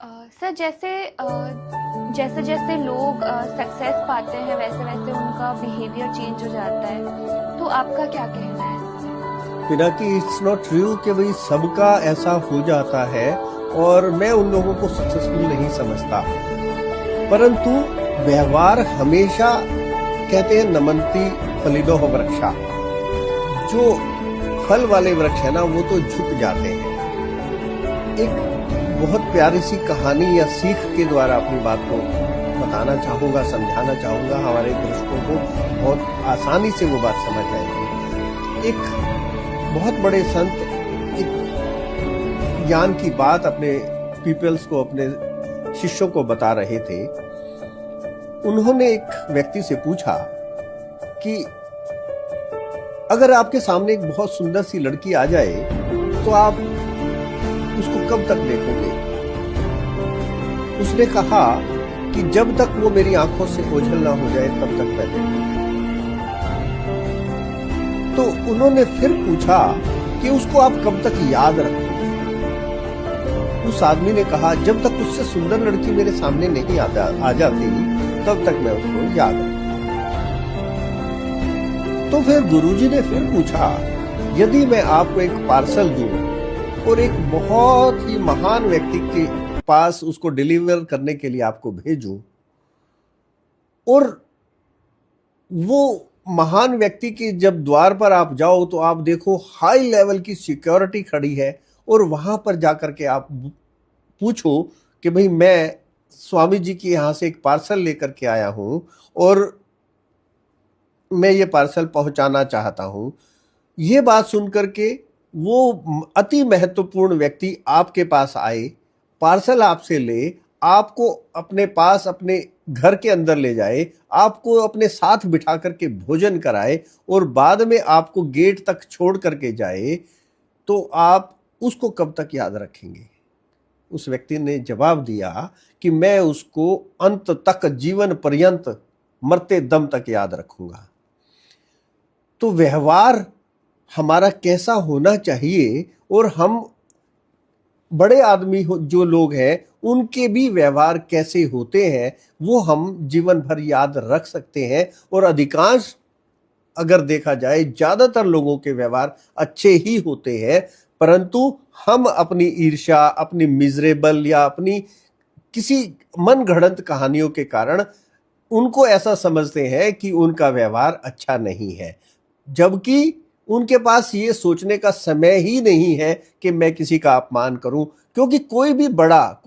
अ, sir जैसे जैसे लोग सक्सेस पाते हैं वैसे वैसे उनका बिहेवियर चेंज हो जाता है, तो आपका क्या कहना है इस पे? पिनाकी, इट्स नॉट ट्रू कि भाई सबका ऐसा हो जाता है और मैं उन लोगों को सक्सेसफुल नहीं समझता। परंतु व्यवहार हमेशा, कहते हैं नमंती फलिनो वृक्षा, जो फल वाले वृक्ष है ना वो तो झुक जाते हैं। एक बहुत प्यारी सी कहानी या सीख के द्वारा अपनी बात को बताना चाहूंगा, समझाना चाहूंगा, हमारे दर्शकों को बहुत आसानी से वो बात समझ आएगी। एक बहुत बड़े संत एक ज्ञान की बात अपने पीपल्स को, अपने शिष्यों को बता रहे थे। उन्होंने एक व्यक्ति से पूछा कि अगर आपके सामने एक बहुत सुंदर सी लड़की आ जाए तो आप उसको कब तक देखोगे? उसने कहा कि जब तक वो मेरी आंखों से ओझल ना हो जाए तब तक मैं देखूंगा। तो उन्होंने फिर पूछा कि उसको आप कब तक याद रखोगे? उस आदमी ने कहा जब तक उससे सुंदर लड़की मेरे सामने नहीं आ जाती तब तक मैं उसको याद रखूंगा। तो फिर गुरुजी ने फिर पूछा, यदि मैं आपको एक पार्सल दूं और एक बहुत ही महान व्यक्ति के पास उसको डिलीवर करने के लिए आपको भेजूं, और वो महान व्यक्ति के जब द्वार पर आप जाओ तो आप देखो हाई लेवल की सिक्योरिटी खड़ी है, और वहां पर जाकर के आप पूछो कि भाई मैं स्वामी जी के यहां से एक पार्सल लेकर के आया हूं और मैं ये पार्सल पहुंचाना चाहता हूं। ये बात सुनकर के वो अति महत्वपूर्ण व्यक्ति आपके पास आए, पार्सल आपसे ले, आपको अपने पास अपने घर के अंदर ले जाए, आपको अपने साथ बिठा करके भोजन कराए और बाद में आपको गेट तक छोड़ करके जाए, तो आप उसको कब तक याद रखेंगे? उस व्यक्ति ने जवाब दिया कि मैं उसको अंत तक, जीवन पर्यंत, मरते दम तक याद रखूंगा। तो व्यवहार हमारा कैसा होना चाहिए, और हम बड़े आदमी जो लोग हैं उनके भी व्यवहार कैसे होते हैं, वो हम जीवन भर याद रख सकते हैं। और अधिकांश अगर देखा जाए ज्यादातर लोगों के व्यवहार अच्छे ही होते हैं, परंतु हम अपनी ईर्ष्या, अपनी मिजरेबल या अपनी किसी मन घड़ंत कहानियों के कारण उनको ऐसा समझते हैं कि उनका व्यवहार अच्छा नहीं है, जबकि उनके पास ये सोचने का समय ही नहीं है कि मैं किसी का अपमान करूं, क्योंकि कोई भी बड़ा